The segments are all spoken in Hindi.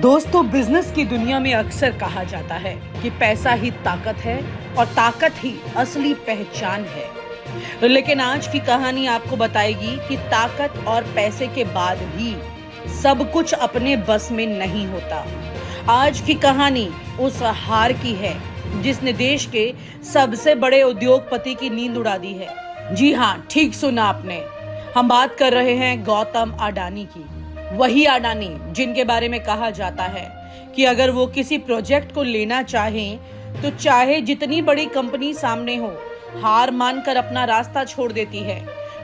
दोस्तों, बिजनेस की दुनिया में अक्सर कहा जाता है कि पैसा ही ताकत है और ताकत ही असली पहचान है। लेकिन आज की कहानी आपको बताएगी कि ताकत और पैसे के बाद भी सब कुछ अपने बस में नहीं होता। आज की कहानी उस हार की है जिसने देश के सबसे बड़े उद्योगपति की नींद उड़ा दी है। जी हाँ, ठीक सुना आपने। हम बात कर रहे हैं गौतम अडानी की। वही अडानी जिनके बारे में कहा जाता है कि अगर वो किसी प्रोजेक्ट को लेना चाहें तो चाहे जितनी बड़ी कंपनी सामने हो, हार मानकर अपना रास्ता छोड़ देती है।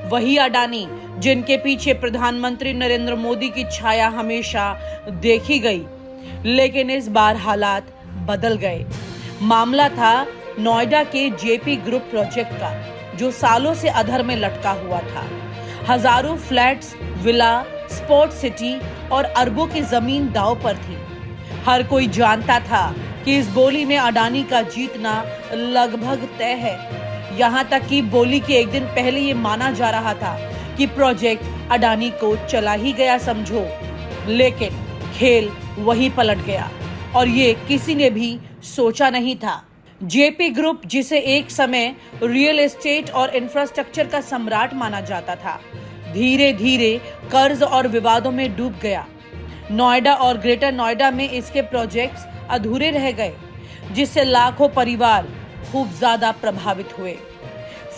वही अडानी जिनके पीछे प्रधानमंत्री नरेंद्र मोदी की छाया हमेशा देखी गई। लेकिन इस बार हालात बदल गए। मामला था नोएडा के जेपी ग्रुप प्रोजेक्ट का, जो सालों से अधर में लटका हुआ था। हजारों फ्लैट्स, विला, स्पोर्ट्स सिटी और अरबों की जमीन दांव पर थी। हर कोई जानता था कि इस बोली में अडानी का जीतना लगभग तय है। यहाँ तक कि बोली के एक दिन पहले ये माना जा रहा था कि प्रोजेक्ट अडानी को चला ही गया समझो। लेकिन खेल वही पलट गया और ये किसी ने भी सोचा नहीं था। जेपी ग्रुप, जिसे एक समय रियल एस्टेट और इंफ्रास्ट्रक्चर का सम्राट माना जाता था, धीरे धीरे कर्ज और विवादों में डूब गया। नोएडा और ग्रेटर नोएडा में इसके प्रोजेक्ट्स अधूरे रह गए, जिससे लाखों परिवार खूब ज्यादा प्रभावित हुए।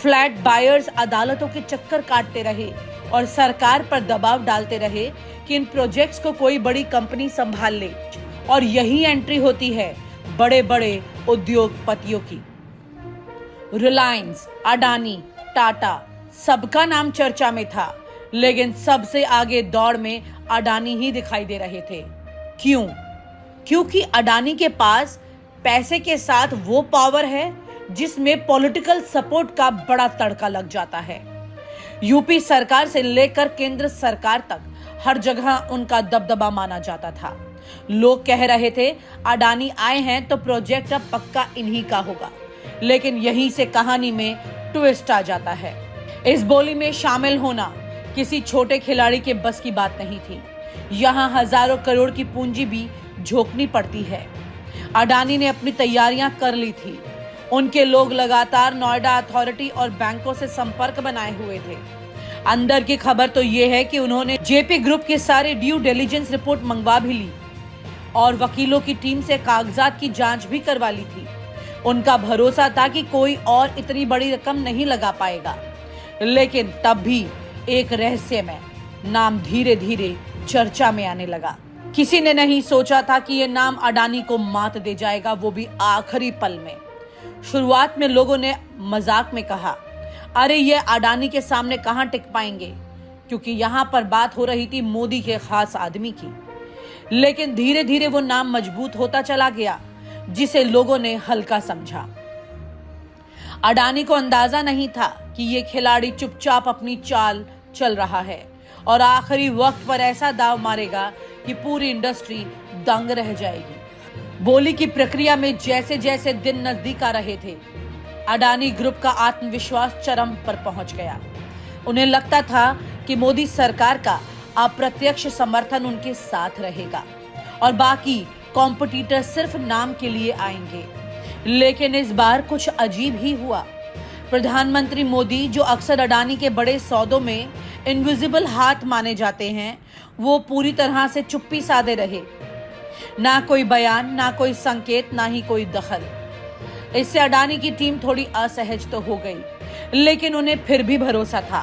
फ्लैट बायर्स अदालतों के चक्कर काटते रहे और सरकार पर दबाव डालते रहे कि इन प्रोजेक्ट्स को कोई बड़ी कंपनी संभाल ले। और यही एंट्री होती है बड़े बड़े उद्योगपतियों की। रिलायंस, अडानी, टाटा, सबका नाम चर्चा में था, लेकिन सबसे आगे दौड़ में अडानी ही दिखाई दे रहे थे। क्यों? क्योंकि अडानी के पास पैसे के साथ वो पावर है जिसमें पॉलिटिकल सपोर्ट का बड़ा तड़का लग जाता है। यूपी सरकार से लेकर केंद्र सरकार तक हर जगह उनका दबदबा माना जाता था। लोग कह रहे थे अडानी आए हैं तो प्रोजेक्ट अब पक्का इन्हीं का होगा। लेकिन यहीं से कहानी में ट्विस्ट आ जाता है। इस बोली में शामिल होना किसी छोटे खिलाड़ी के बस की बात नहीं थी। यहाँ हजारों करोड़ की पूंजी भी झोंकनी पड़ती है। अडानी ने अपनी तैयारियां कर ली थी। उनके लोग लगातार नोएडा अथॉरिटी और बैंकों से संपर्क बनाए हुए थे। अंदर की खबर तो ये है कि उन्होंने जेपी ग्रुप के सारे ड्यू डिलिजेंस रिपोर्ट मंगवा भी ली और वकीलों की टीम से कागजात की जांच भी करवा ली थी। उनका भरोसा था कि कोई और इतनी बड़ी रकम नहीं लगा पाएगा। लेकिन तब भी एक रहस्यमय नाम धीरे धीरे चर्चा में आने लगा। किसी ने नहीं सोचा था कि यह नाम अडानी को मात दे जाएगा, वो भी आखिरी पल में। शुरुआत में लोगों ने मजाक में कहा, अरे ये अडानी के सामने कहां टिक पाएंगे, क्योंकि यहाँ पर बात हो रही थी मोदी के खास आदमी की। लेकिन धीरे धीरे वो नाम मजबूत होता चला गया, जिसे लोगों ने हल्का समझा। अडानी को अंदाजा नहीं था कि ये खिलाड़ी चुपचाप अपनी चाल चल रहा है और आखिरी वक्त पर ऐसा दाव मारेगा कि पूरी इंडस्ट्री दंग रह जाएगी। बोली की प्रक्रिया में जैसे जैसे दिन नजदीक आ रहे थे, अडानी ग्रुप का आत्मविश्वास चरम पर पहुंच गया। उन्हें लगता था कि मोदी सरकार का अप्रत्यक्ष समर्थन उनके साथ रहेगा और बाकी कॉम्पिटिटर सिर्फ नाम के लिए आएंगे। लेकिन इस बार कुछ अजीब ही हुआ। प्रधानमंत्री मोदी, जो अक्सर अडानी के बड़े सौदों में इनविजिबल हाथ माने जाते हैं, वो पूरी तरह से चुप्पी साधे रहे। ना कोई बयान, ना कोई संकेत, ना ही कोई दखल। इससे अडानी की टीम थोड़ी असहज तो हो गई, लेकिन उन्हें फिर भी भरोसा था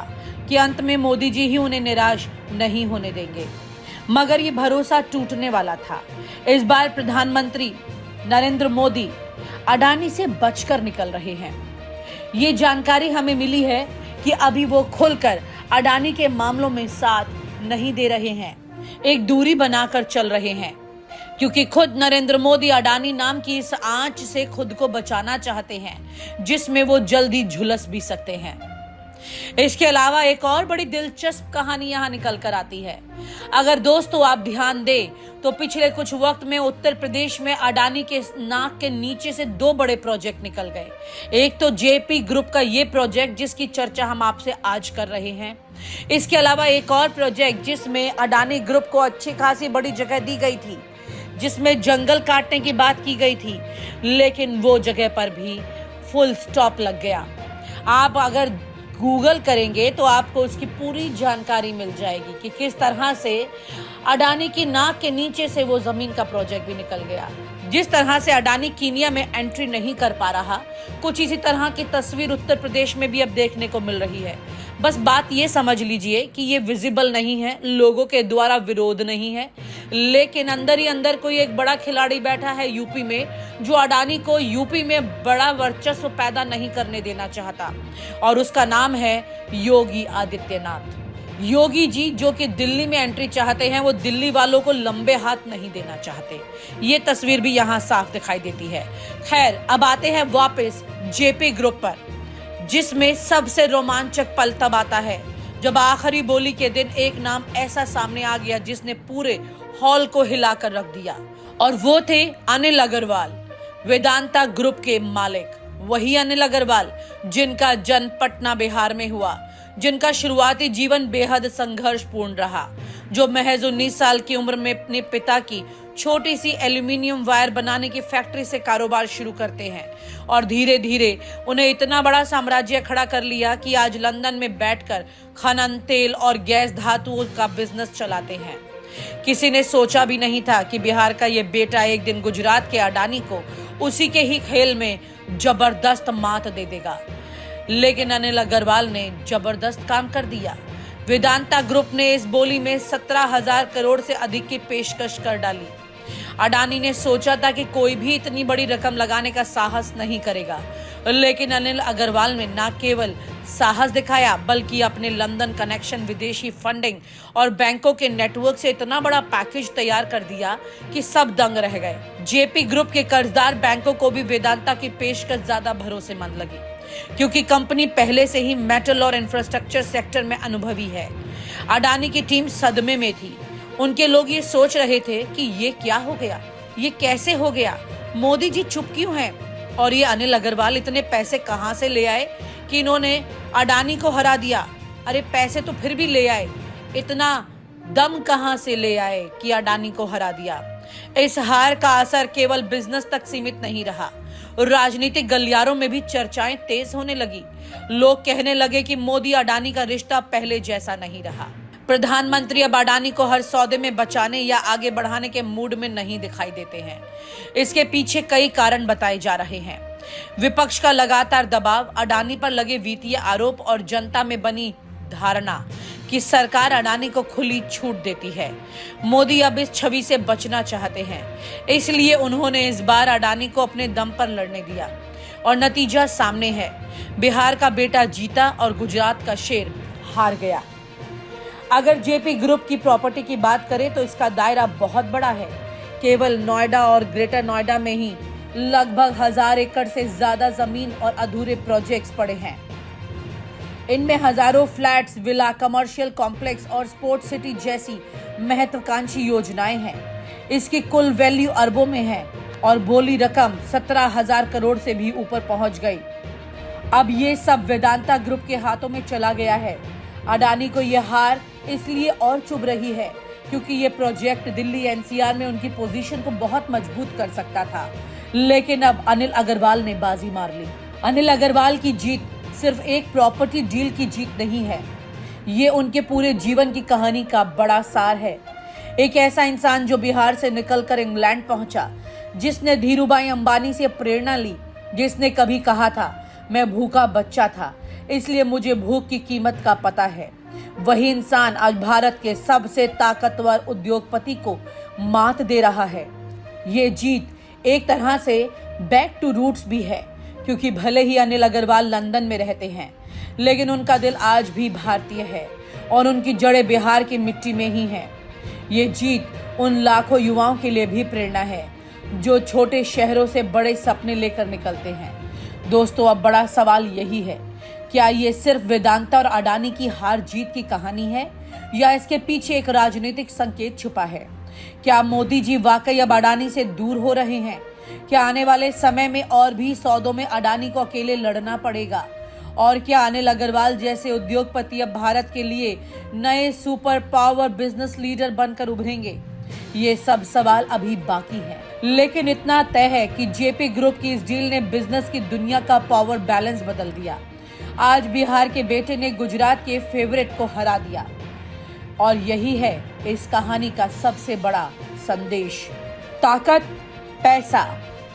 कि अंत में मोदी जी ही उन्हें निराश नहीं होने देंगे। मगर ये भरोसा टूटने वाला था। इस बार प्रधानमंत्री नरेंद्र मोदी अडानी से बचकर निकल रहे हैं। ये जानकारी हमें मिली है कि अभी वो खुलकर अडानी के मामलों में साथ नहीं दे रहे हैं, एक दूरी बनाकर चल रहे हैं, क्योंकि खुद नरेंद्र मोदी अडानी नाम की इस आंच से खुद को बचाना चाहते हैं, जिसमें वो जल्दी झुलस भी सकते हैं। इसके अलावा एक और बड़ी दिलचस्प कहानी यहाँ निकल कर आती है। अगर दोस्तों आप ध्यान दें तो पिछले कुछ वक्त में उत्तर प्रदेश में अडानी के नाक के नीचे से दो बड़े प्रोजेक्ट निकल गए। एक तो जेपी ग्रुप का ये प्रोजेक्ट जिसकी चर्चा हम आपसे आज कर रहे हैं। इसके अलावा एक और प्रोजेक्ट जिसमें अडानी ग्रुप को अच्छी खासी बड़ी जगह दी गई थी, जिसमें जंगल काटने की बात की गई थी, लेकिन वो जगह पर भी फुल स्टॉप लग गया। आप अगर गूगल करेंगे तो आपको उसकी पूरी जानकारी मिल जाएगी कि किस तरह से अडानी की नाक के नीचे से वो जमीन का प्रोजेक्ट भी निकल गया। जिस तरह से अडानी कीनिया में एंट्री नहीं कर पा रहा, कुछ इसी तरह की तस्वीर उत्तर प्रदेश में भी अब देखने को मिल रही है। बस बात ये समझ लीजिए कि ये विजिबल नहीं है, लोगों के द्वारा विरोध नहीं है, लेकिन अंदर ही अंदर कोई एक बड़ा खिलाड़ी बैठा है यूपी में, जो अडानी को यूपी में बड़ा वर्चस्व पैदा नहीं करने देना चाहता, और उसका नाम है योगी आदित्यनाथ। योगी जी जो कि दिल्ली में एंट्री चाहते हैं, वो दिल्ली वालों को लंबे हाथ नहीं देना चाहते। ये तस्वीर भी यहाँ साफ दिखाई देती है। खैर, अब आते हैं वापस जेपी ग्रुप पर, जिसमें सबसे रोमांचक पल तब आता है जब आखिरी बोली के दिन एक नाम ऐसा सामने आ गया जिसने पूरे हॉल को हिलाकर रख दिया, और वो थे अनिल अग्रवाल, वेदांता ग्रुप के मालिक। वही अनिल अग्रवाल जिनका जन्म पटना बिहार में हुआ, जिनका शुरुआती जीवन बेहद संघर्षपूर्ण रहा, जो महज 19 साल की उम्र में अपने पिता की छोटी सी एल्यूमिनियम वायर बनाने की फैक्ट्री से कारोबार शुरू करते हैं, और धीरे धीरे उन्हें इतना बड़ा साम्राज्य खड़ा कर लिया कि आज लंदन में बैठकर खनन, तेल और गैस धातुओं का बिजनेस चलाते हैं। किसी ने सोचा भी नहीं था कि बिहार का ये बेटा एक दिन गुजरात के अडानी को उसी के ही खेल में जबरदस्त मात दे देगा, लेकिन अनिल अग्रवाल ने जबरदस्त काम कर दिया। वेदांता ग्रुप ने इस बोली में 17,000 करोड़ से अधिक की पेशकश कर डाली। अडानी ने सोचा था कि कोई भी इतनी बड़ी रकम लगाने का साहस नहीं करेगा, लेकिन अनिल अग्रवाल ने न केवल साहस दिखाया, बल्कि अपने लंदन कनेक्शन, विदेशी फंडिंग और बैंकों के नेटवर्क से इतना बड़ा पैकेज तैयार कर दिया कि सब दंग रह गए। जेपी ग्रुप के कर्जदार बैंकों को भी वेदांता की पेशकश ज्यादा भरोसेमंद लगी, क्योंकि कंपनी पहले से ही मेटल और इंफ्रास्ट्रक्चर सेक्टर में अनुभवी है। अडानी की टीम सदमे में थी। उनके लोग ये सोच रहे थे कि ये क्या हो गया, ये कैसे हो गया, मोदी जी चुप क्यों हैं, और ये अनिल अग्रवाल इतने पैसे कहां से ले आए कि इन्होंने अडानी को हरा दिया। अरे पैसे तो फिर भी ले आए, इतना दम कहां से ले आए कि अडानी को हरा दिया। इस हार का असर केवल बिजनेस तक सीमित नहीं रहा, राजनीतिक गलियारों में भी चर्चाएं तेज होने लगी। लोग कहने लगे कि मोदी अडानी का रिश्ता पहले जैसा नहीं रहा। प्रधानमंत्री अब अडानी को हर सौदे में बचाने या आगे बढ़ाने के मूड में नहीं दिखाई देते हैं। इसके पीछे कई कारण बताए जा रहे हैं। विपक्ष का लगातार दबाव, अडानी पर लगे वित्तीय आरोप और जनता में बनी धारणा कि सरकार अडानी को खुली छूट देती है। मोदी अब इस छवि से बचना चाहते हैं, इसलिए उन्होंने इस बार अडानी को अपने दम पर लड़ने दिया, और नतीजा सामने है। बिहार का बेटा जीता और गुजरात का शेर हार गया। अगर जेपी ग्रुप की प्रॉपर्टी की बात करें तो इसका दायरा बहुत बड़ा है। केवल नोएडा और ग्रेटर नोएडा में ही लगभग 1000 एकड़ से ज्यादा जमीन और अधूरे प्रोजेक्ट्स पड़े हैं। इनमें हजारों फ्लैट्स, विला, कमर्शियल कॉम्प्लेक्स और स्पोर्ट्स सिटी जैसी महत्वाकांक्षी योजनाएं हैं। इसकी कुल वैल्यू अरबों में है और बोली रकम 17,000 करोड़ से भी ऊपर पहुंच गई। अब ये सब वेदांता ग्रुप के हाथों में चला गया है। अडानी को यह हार इसलिए और चुभ रही है क्योंकि ये प्रोजेक्ट दिल्ली एनसीआर में उनकी पोजीशन को बहुत मजबूत कर सकता था, लेकिन अब अनिल अग्रवाल ने बाजी मार ली। अनिल अग्रवाल की जीत सिर्फ एक प्रॉपर्टी डील की जीत नहीं है, ये उनके पूरे जीवन की कहानी का बड़ा सार है। एक ऐसा इंसान जो बिहार से निकलकर इंग्लैंड पहुंचा, जिसने धीरूभाई अंबानी से प्रेरणा ली, जिसने कभी कहा था मैं भूखा बच्चा था इसलिए मुझे भूख की कीमत का पता है। वही इंसान आज भारत के सबसे ताकतवर उद्योगपति को मात दे रहा है। ये जीत एक तरह से बैक टू रूट्स भी है, क्योंकि भले ही अनिल अग्रवाल लंदन में रहते हैं, लेकिन उनका दिल आज भी भारतीय है और उनकी जड़ें बिहार की मिट्टी में ही हैं। ये जीत उन लाखों युवाओं के लिए भी प्रेरणा है जो छोटे शहरों से बड़े सपने लेकर निकलते हैं। दोस्तों, अब बड़ा सवाल यही है, क्या ये सिर्फ वेदांता और अडानी की हार जीत की कहानी है या इसके पीछे एक राजनीतिक संकेत छुपा है? क्या मोदी जी वाकई अब अडानी से दूर हो रहे हैं? क्या आने वाले समय में और भी सौदों में अडानी को अकेले लड़ना पड़ेगा? और क्या अनिल अग्रवाल जैसे उद्योगपति अब भारत के लिए नए सुपर पावर बिजनेस लीडर बनकर उभरेंगे? ये सब सवाल अभी बाकी है, लेकिन इतना तय है कि जेपी ग्रुप की इस डील ने बिजनेस की दुनिया का पावर बैलेंस बदल दिया। आज बिहार के बेटे ने गुजरात के फेवरेट को हरा दिया और यही है इस कहानी का सबसे बड़ा संदेश। ताकत, पैसा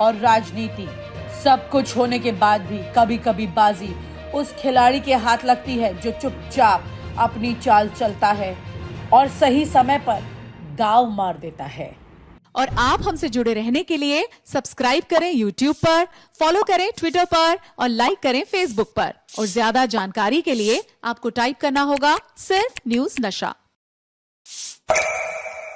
और राजनीति, सब कुछ होने के बाद भी कभी कभी बाजी उस खिलाड़ी के हाथ लगती है जो चुपचाप अपनी चाल चलता है और सही समय पर दाव मार देता है। और आप हमसे जुड़े रहने के लिए सब्सक्राइब करें YouTube पर, फॉलो करें Twitter पर और लाइक करें Facebook पर। और ज्यादा जानकारी के लिए आपको टाइप करना होगा सिर्फ न्यूज नशा।